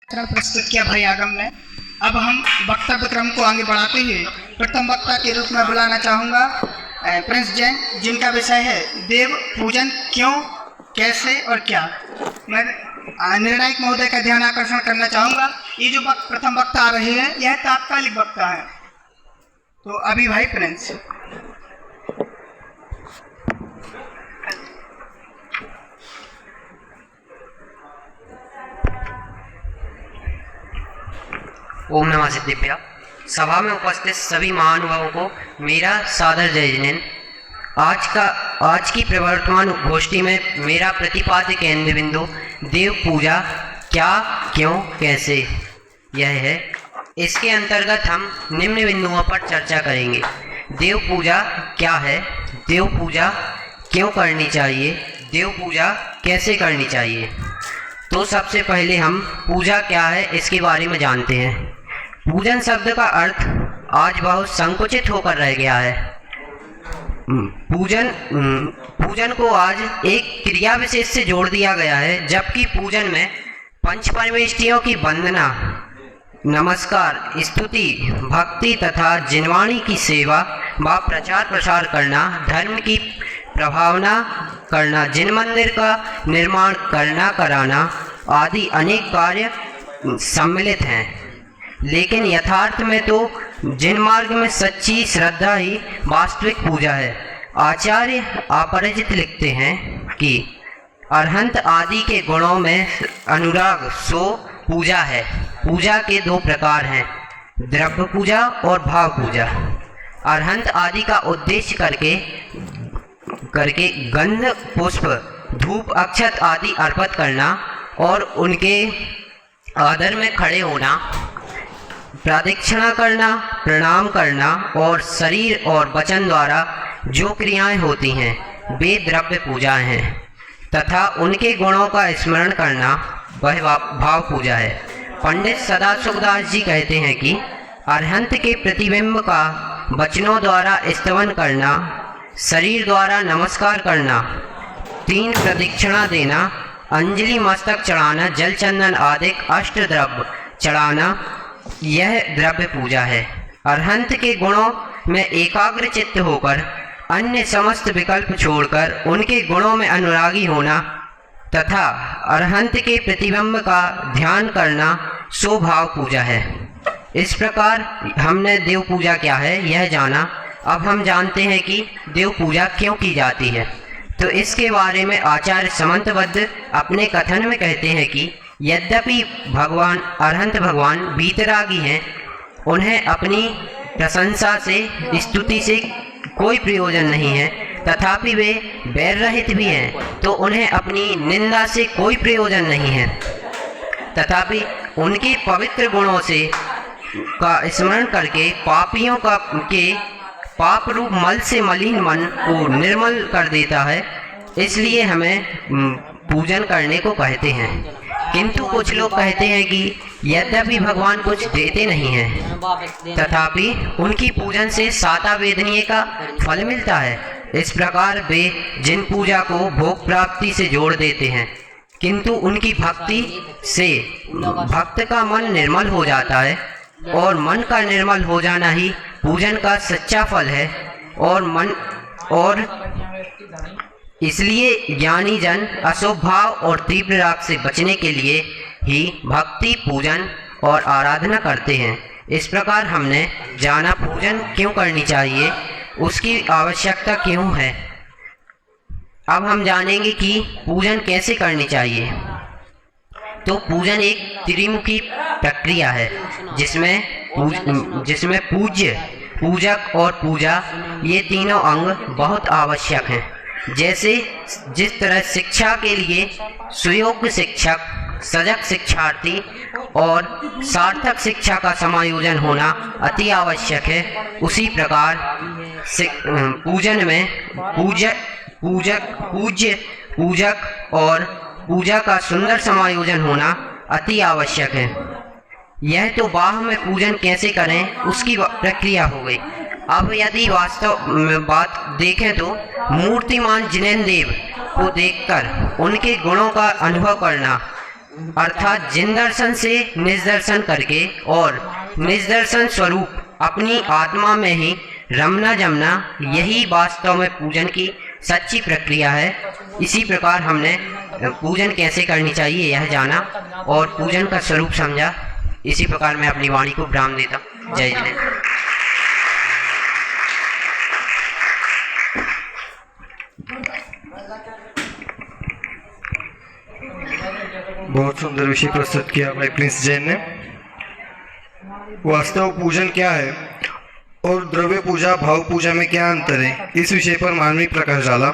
प्रस्तुत किया भाई आगम ने। अब हम वक्तव्य क्रम को आगे बढ़ाते हुए प्रथम वक्ता के रूप में बुलाना चाहूँगा प्रिंस जैन, जिनका विषय है देव पूजन क्यों, कैसे और क्या। मैं निर्णायक महोदय का ध्यान आकर्षण करना चाहूँगा। ये जो प्रथम वक्ता आ रहे हैं यह तात्कालिक वक्ता है। तो अभी भाई प्रिंस। ओम नमः सिद्धिभ्या। सभा में उपस्थित सभी महानुभावों को मेरा सादर जय जिनेन्द्र। आज की प्रवर्तमान गोष्ठी में मेरा प्रतिपाद्य केंद्र बिंदु देव पूजा क्या, क्यों, कैसे यह है। इसके अंतर्गत हम निम्न बिंदुओं पर चर्चा करेंगे। देव पूजा क्या है, देव पूजा क्यों करनी चाहिए, देव पूजा कैसे करनी चाहिए। तो सबसे पहले हम पूजा क्या है इसके बारे में जानते हैं। पूजन शब्द का अर्थ आज बहुत संकुचित होकर रह गया है। पूजन को आज एक क्रिया विशेष से जोड़ दिया गया है, जबकि पूजन में पंच परमेष्टियों की वंदना, नमस्कार, स्तुति, भक्ति तथा जिनवाणी की सेवा व प्रचार प्रसार करना, धर्म की प्रभावना करना, जिन मंदिर का निर्माण करना कराना आदि अनेक कार्य सम्मिलित हैं। लेकिन यथार्थ में तो जिन मार्ग में सच्ची श्रद्धा ही वास्तविक पूजा है। आचार्य अपरिचित लिखते हैं कि अरहंत आदि के गुणों में अनुराग सो पूजा है। पूजा के दो प्रकार हैं, द्रव्य पूजा और भाव पूजा। अरहंत आदि का उद्देश्य करके गंध, पुष्प, धूप, अक्षत आदि अर्पित करना और उनके आदर में खड़े होना, प्रदक्षिणा करना, प्रणाम करना और शरीर और वचन द्वारा जो क्रियाएं होती हैं वे द्रव्य पूजा हैं तथा उनके गुणों का स्मरण करना वह भाव पूजा है। पंडित सदाशिवदास जी कहते हैं कि अरहंत के प्रतिबिंब का वचनों द्वारा स्तवन करना, शरीर द्वारा नमस्कार करना, 3 प्रदक्षिणा देना, अंजलि मस्तक चढ़ाना, जल चंदन आदि अष्ट द्रव्य चढ़ाना, यह द्रव्य पूजा है। अरहंत के गुणों में एकाग्र चित्त होकर अन्य समस्त विकल्प छोड़कर उनके गुणों में अनुरागी होना तथा अरहंत के प्रतिबिंब का ध्यान करना सो भाव पूजा है। इस प्रकार हमने देव पूजा क्या है यह जाना। अब हम जानते हैं कि देव पूजा क्यों की जाती है। तो इसके बारे में आचार्य समंतबद्ध अपने कथन में कहते हैं कि यद्यपि भगवान अरहंत भगवान वीतरागी हैं, उन्हें अपनी प्रशंसा से, स्तुति से कोई प्रयोजन नहीं है, तथापि वे बैर रहित भी हैं, तो उन्हें अपनी निंदा से कोई प्रयोजन नहीं है। तथापि उनके पवित्र गुणों से का स्मरण करके पापियों के पाप रूप मल से मलिन मन को निर्मल कर देता है। इसलिए हमें पूजन करने को कहते हैं। किंतु कुछ लोग कहते हैं कि यद्यपि भगवान कुछ देते नहीं हैं, तथापि उनकी पूजन से साता वेदनीय का फल मिलता है। इस प्रकार वे जिन पूजा को भोग प्राप्ति से जोड़ देते हैं, किंतु उनकी भक्ति से भक्त का मन निर्मल हो जाता है और मन का निर्मल हो जाना ही पूजन का सच्चा फल है। और इसलिए ज्ञानी जन अशुभ भाव और तीव्र राग से बचने के लिए ही भक्ति, पूजन और आराधना करते हैं। इस प्रकार हमने जाना पूजन क्यों करनी चाहिए, उसकी आवश्यकता क्यों है। अब हम जानेंगे कि पूजन कैसे करनी चाहिए। तो पूजन एक त्रिमुखी प्रक्रिया है जिसमें पूज्य, पूजक और पूजा ये तीनों अंग बहुत आवश्यक हैं। जैसे जिस तरह शिक्षा के लिए सुयोग्य शिक्षक, सजग शिक्षार्थी और सार्थक शिक्षा का समायोजन होना अति आवश्यक है, उसी प्रकार पूजन में पूजक और पूजा का सुंदर समायोजन होना अति आवश्यक है। यह तो बाह में पूजन कैसे करें उसकी प्रक्रिया हो गई। अब यदि वास्तव में बात देखें तो मूर्तिमान जिनेन्द्र देव को देखकर उनके गुणों का अनुभव करना, अर्थात जिन दर्शन से निजदर्शन करके और निजदर्शन स्वरूप अपनी आत्मा में ही रमना जमना, यही वास्तव में पूजन की सच्ची प्रक्रिया है। इसी प्रकार हमने पूजन कैसे करनी चाहिए यह जाना और पूजन का स्वरूप समझा। इसी प्रकार मैं अपनी वाणी को विराम देता हूँ। जय जिनेंद्र। बहुत सुंदर विषय प्रस्तुत किया भाई प्रिंस जैन ने। वास्तव पूजन क्या है और द्रव्य पूजा भाव पूजा में क्या अंतर है, इस विषय पर मानविक प्रकाश डाला।